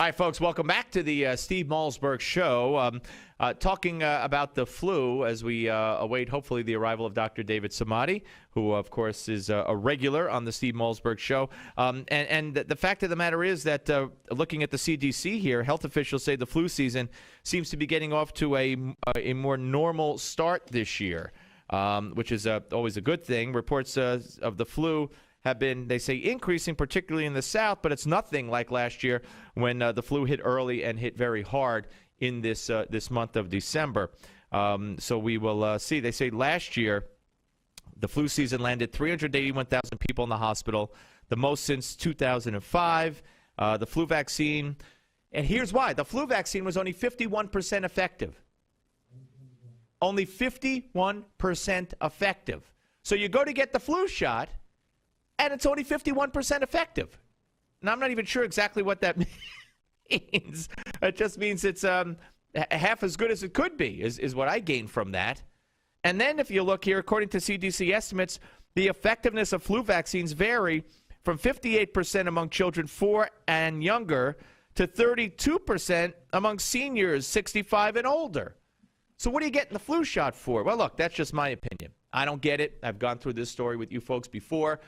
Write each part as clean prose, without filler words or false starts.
Hi, folks. Welcome back to the Steve Malzberg Show. Talking about the flu as we await, hopefully, the arrival of Dr. David Samadi, who, of course, is a regular on the Steve Malzberg Show. And the fact of the matter is that looking at the CDC here, health officials say the flu season seems to be getting off to a more normal start this year, which is always a good thing. Reports of the flu have been, they say, increasing, particularly in the South, but it's nothing like last year when the flu hit early and hit very hard in this month of December. So we will see. They say last year the flu season landed 381,000 people in the hospital, the most since 2005. The flu vaccine, and here's why. The flu vaccine was only 51% effective. Only 51% effective. So you go to get the flu shot, and it's only 51% effective. And I'm not even sure exactly what that means. It just means it's half as good as it could be, is what I gained from that. And then if you look here, according to CDC estimates, the effectiveness of flu vaccines vary from 58% among children 4 and younger to 32% among seniors 65 and older. So what are you getting the flu shot for? Well, look, that's just my opinion. I don't get it. I've gone through this story with you folks before.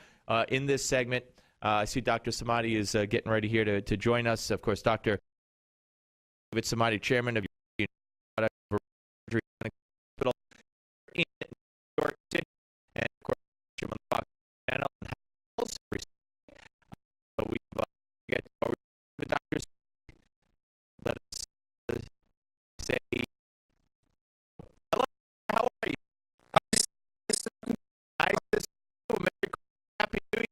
In this segment, I see Dr. Samadi is getting ready here to join us. Of course, Dr. David Samadi, chairman of the Hospital in New York City, and of course, Jim on the Fox channel. So we get over the doctors. Let us say, hello, how are you? Happy New Year.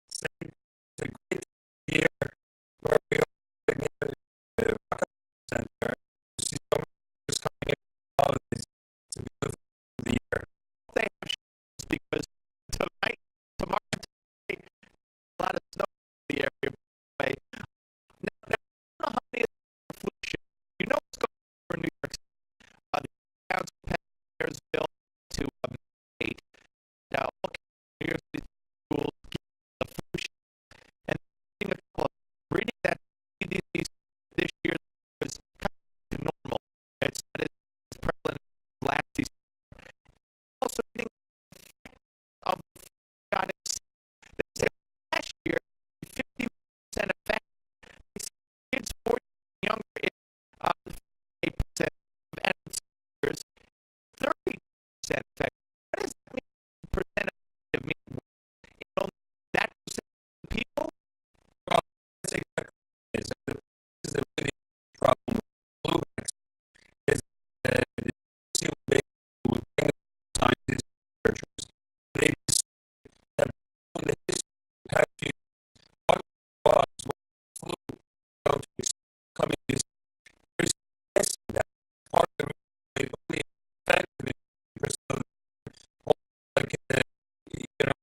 It's a great year where we are in the center. See so much coming in holidays. It's a beautiful year. Thanks, because tomorrow, a lot of snow in the area. Now, I don't know how many of the flu shot. You know what's going on in New York City? The towns of Pennsylvania to Maine. Now, New York City schools get the flu shot. And reading that CDC this year was kind of normal. It's not as prevalent as last December. Also, reading the effect of the flu shot itself. They say last year, 50% effect. They say kids 40 and younger is 8% of adults, 30% effect. What does that mean? Percent effective mean? That percent of people? Well, that's exactly what it is. This is the really problem with flu vaccine. Is that they would bring up scientists, researchers. They just have on the history of the past few years, what was flu going to be coming this year. There's that part of the reason only effective in like,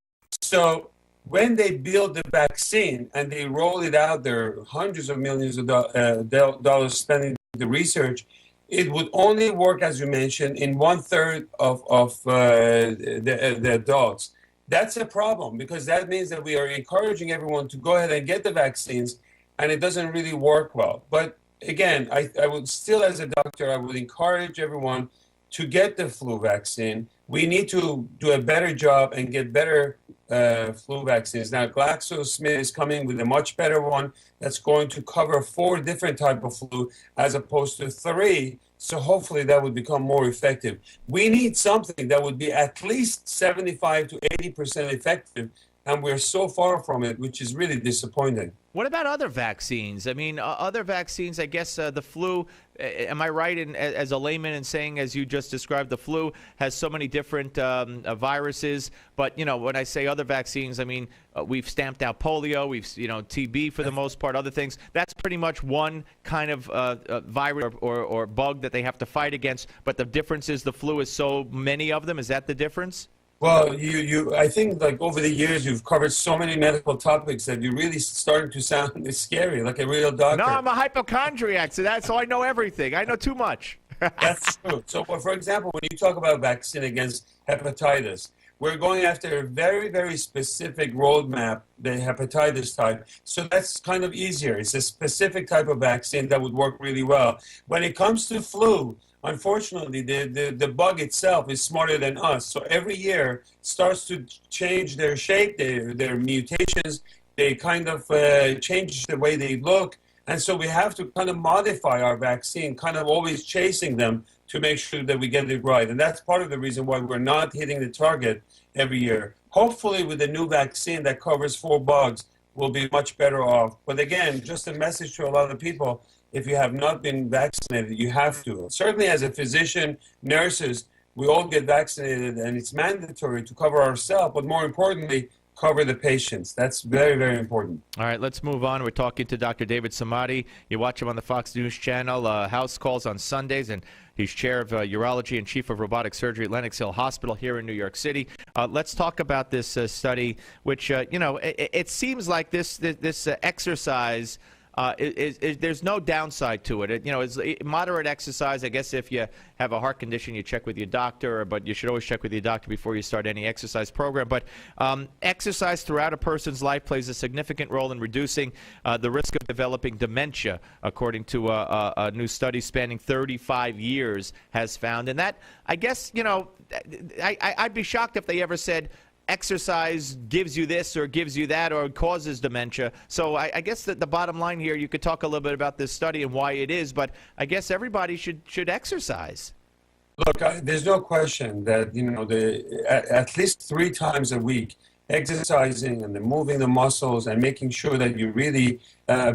so when they build the vaccine and they roll it out there, hundreds of millions of dollars spending the research, it would only work, as you mentioned, in 1/3 of the adults. That's a problem because that means that we are encouraging everyone to go ahead and get the vaccines, and it doesn't really work well. But again, I would still, as a doctor, I would encourage everyone to get the flu vaccine. We need to do a better job and get better flu vaccines. Now, GlaxoSmith is coming with a much better one that's going to cover 4 different types of flu as opposed to 3. So hopefully that would become more effective. We need something that would be at least 75 to 80% effective, and we're so far from it, which is really disappointing. What about other vaccines? I mean, other vaccines, I guess the flu, am I right as a layman in saying, as you just described, the flu has so many different viruses. But, you know, when I say other vaccines, I mean, we've stamped out polio, we've, TB for the most part, other things. That's pretty much one kind of virus or bug that they have to fight against. But the difference is the flu is so many of them. Is that the difference? Well, I think like over the years you've covered so many medical topics that you're really starting to sound scary, like a real doctor. No, I'm a hypochondriac, so I know everything. I know too much. That's true. So, for example, when you talk about vaccine against hepatitis, we're going after a very, very specific roadmap, the hepatitis type. So that's kind of easier. It's a specific type of vaccine that would work really well. When it comes to flu, unfortunately, the bug itself is smarter than us. So every year starts to change their shape, their mutations. They kind of change the way they look. And so we have to kind of modify our vaccine, kind of always chasing them to make sure that we get it right. And that's part of the reason why we're not hitting the target every year. Hopefully with the new vaccine that covers 4 bugs, we'll be much better off. But again, just a message to a lot of people, if you have not been vaccinated, you have to. Certainly as a physician, nurses, we all get vaccinated, and it's mandatory to cover ourselves, but more importantly, cover the patients. That's very, very important. All right, let's move on. We're talking to Dr. David Samadi. You watch him on the Fox News channel, House Calls on Sundays, and he's chair of urology and chief of robotic surgery at Lenox Hill Hospital here in New York City. Let's talk about this study, which, it seems like this exercise there's no downside to it. It's moderate exercise. I guess if you have a heart condition, you check with your doctor, but you should always check with your doctor before you start any exercise program. But exercise throughout a person's life plays a significant role in reducing the risk of developing dementia, according to a new study spanning 35 years has found. And that, I guess, I'd be shocked if they ever said, exercise gives you this or gives you that or causes dementia. So I guess that the bottom line here, you could talk a little bit about this study and why it is, but I guess everybody should exercise. Look, there's no question that, at least 3 times a week, exercising and then moving the muscles and making sure that you really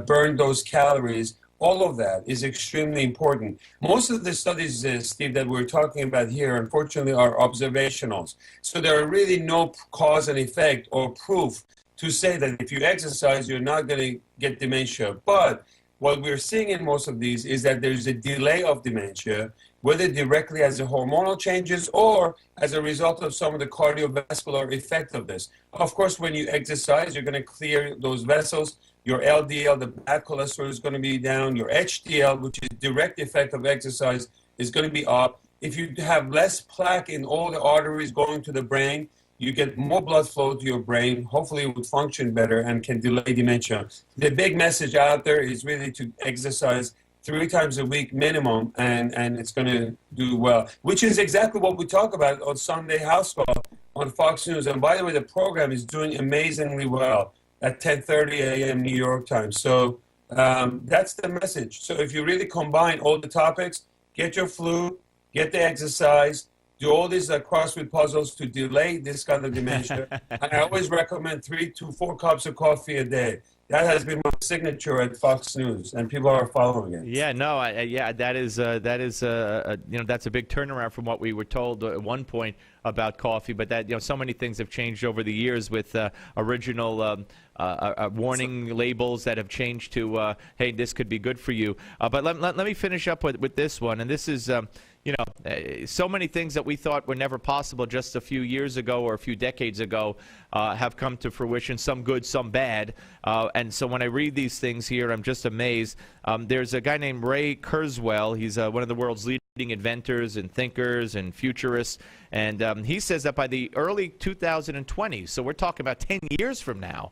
burn those calories, all of that is extremely important. Most of the studies, Steve, that we're talking about here, unfortunately, are observationals. So there are really no cause and effect or proof to say that if you exercise, you're not going to get dementia. But what we're seeing in most of these is that there's a delay of dementia, whether directly as a hormonal changes or as a result of some of the cardiovascular effect of this. Of course, when you exercise, you're going to clear those vessels. Your LDL, the bad cholesterol, is going to be down. Your HDL, which is direct effect of exercise, is going to be up. If you have less plaque in all the arteries going to the brain, you get more blood flow to your brain. Hopefully it would function better and can delay dementia. The big message out there is really to exercise 3 times a week minimum, and it's going to do well, which is exactly what we talk about on Sunday House Call on Fox News. And by the way, the program is doing amazingly well at 10:30 a.m. New York time. So that's the message. So if you really combine all the topics, get your flu, get the exercise, do all these crossword puzzles to delay this kind of dementia. And I always recommend 3 to 4 cups of coffee a day. That has been my signature at Fox News, and people are following it. Yeah, no, that is that's a big turnaround from what we were told at one point about coffee. But that so many things have changed over the years with original warning labels that have changed to hey, this could be good for you. But let me finish up with this one, and this is. So many things that we thought were never possible just a few years ago or a few decades ago have come to fruition, some good, some bad. And so when I read these things here, I'm just amazed. There's a guy named Ray Kurzweil. He's one of the world's leading inventors and thinkers and futurists. And he says that by the early 2020s, so we're talking about 10 years from now,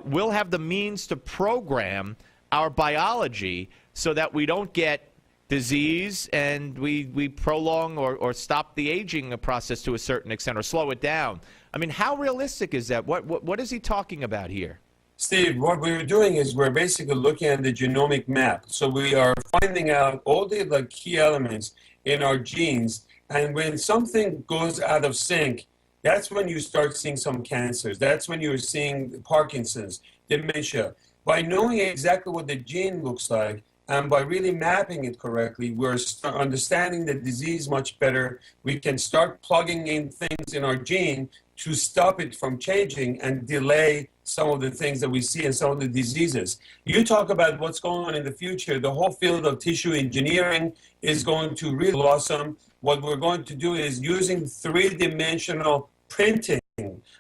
we'll have the means to program our biology so that we don't get disease, and we prolong or stop the aging process to a certain extent or slow it down. I mean, how realistic is that? What is he talking about here? Steve, what we're doing is we're basically looking at the genomic map. So we are finding out all the key elements in our genes, and when something goes out of sync, that's when you start seeing some cancers. That's when you're seeing Parkinson's, dementia. By knowing exactly what the gene looks like, and by really mapping it correctly, we're understanding the disease much better. We can start plugging in things in our gene to stop it from changing and delay some of the things that we see in some of the diseases. You talk about what's going on in the future. The whole field of tissue engineering is going to really blossom. What we're going to do is using 3-dimensional printing,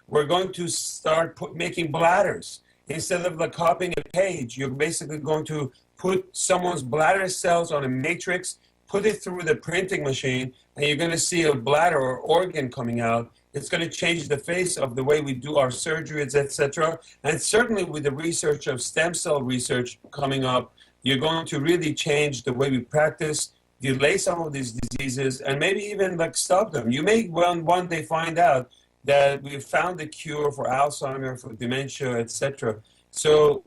we're going to start making bladders. Instead of copying a page, you're basically going to put someone's bladder cells on a matrix, put it through the printing machine, and you're going to see a bladder or organ coming out. It's going to change the face of the way we do our surgeries, etc. And certainly with the research of stem cell research coming up, you're going to really change the way we practice, delay some of these diseases, and maybe even like stop them. You may one day find out that we've found a cure for Alzheimer's, for dementia, etc. So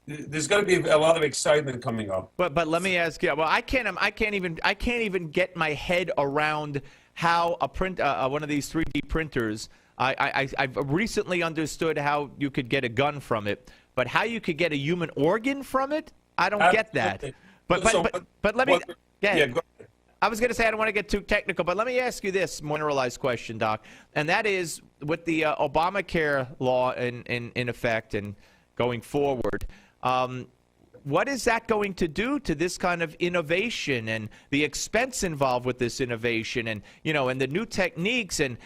there's going to be a lot of excitement coming up. But let me ask you. Well, I can't even get my head around how one of these 3D printers. I've recently understood how you could get a gun from it, but how you could get a human organ from it, I don't get that. But let me. Yeah, go ahead. I was going to say I don't want to get too technical, but let me ask you this generalized question, Doc, and that is with the Obamacare law in effect and going forward. What is that going to do to this kind of innovation and the expense involved with this innovation and the new techniques and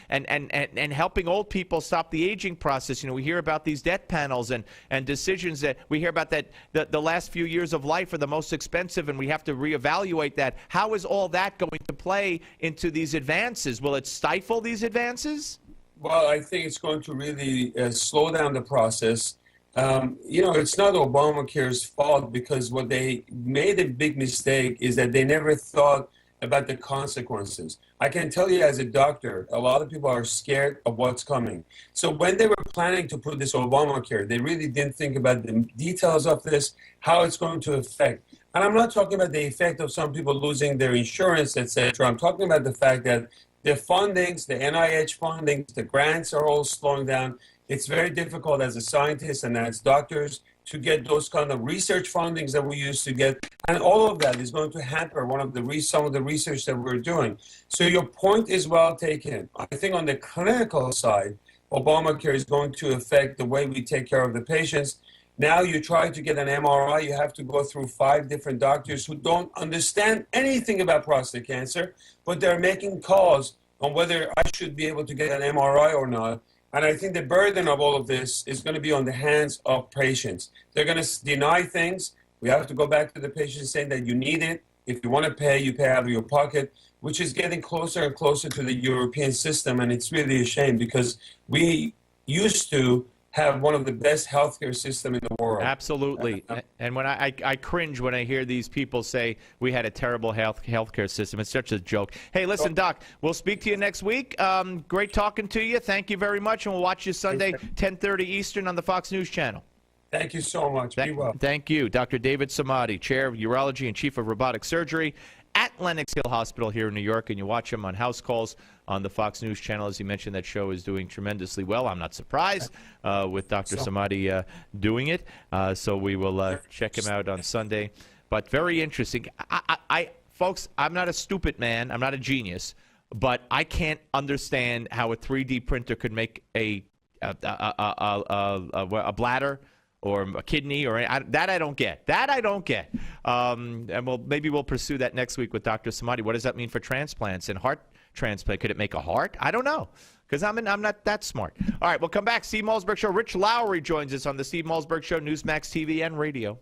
helping old people stop the aging process? We hear about these death panels and decisions that we hear about that the last few years of life are the most expensive and we have to reevaluate that. How is all that going to play into these advances? Will it stifle these advances? Well, I think it's going to really slow down the process. It's not Obamacare's fault because what they made a big mistake is that they never thought about the consequences. I can tell you as a doctor, a lot of people are scared of what's coming. So when they were planning to put this Obamacare, they really didn't think about the details of this, how it's going to affect. And I'm not talking about the effect of some people losing their insurance, etc. I'm talking about the fact that the fundings, the NIH fundings, the grants are all slowing down. It's very difficult as a scientist and as doctors to get those kind of research fundings that we used to get. And all of that is going to hamper some of the research that we're doing. So your point is well taken. I think on the clinical side, Obamacare is going to affect the way we take care of the patients. Now you try to get an MRI, you have to go through 5 different doctors who don't understand anything about prostate cancer, but they're making calls on whether I should be able to get an MRI or not. And I think the burden of all of this is going to be on the hands of patients. They're going to deny things. We have to go back to the patient saying that you need it. If you want to pay, you pay out of your pocket, which is getting closer and closer to the European system. And it's really a shame because we used to have one of the best healthcare system in the world. Absolutely. And when I cringe when I hear these people say we had a terrible healthcare system. It's such a joke. Hey, listen, Doc, we'll speak to you next week. Great talking to you. Thank you very much. And we'll watch you Sunday, 10:30 Eastern on the Fox News Channel. Thank you so much. Be well. Thank you. Dr. David Samadi, Chair of Urology and Chief of Robotic Surgery at Lenox Hill Hospital here in New York, and you watch him on House Calls on the Fox News Channel. As you mentioned, that show is doing tremendously well. I'm not surprised with Dr. Samadi doing it, so we will check him out on Sunday. But very interesting. Folks, I'm not a stupid man. I'm not a genius, but I can't understand how a 3D printer could make a bladder or a kidney, or that I don't get. That I don't get. And maybe we'll pursue that next week with Dr. Samadi. What does that mean for transplants and heart transplant? Could it make a heart? I don't know, because I'm not that smart. All right, we'll come back. Steve Malzberg Show. Rich Lowry joins us on the Steve Malzberg Show, Newsmax TV and radio.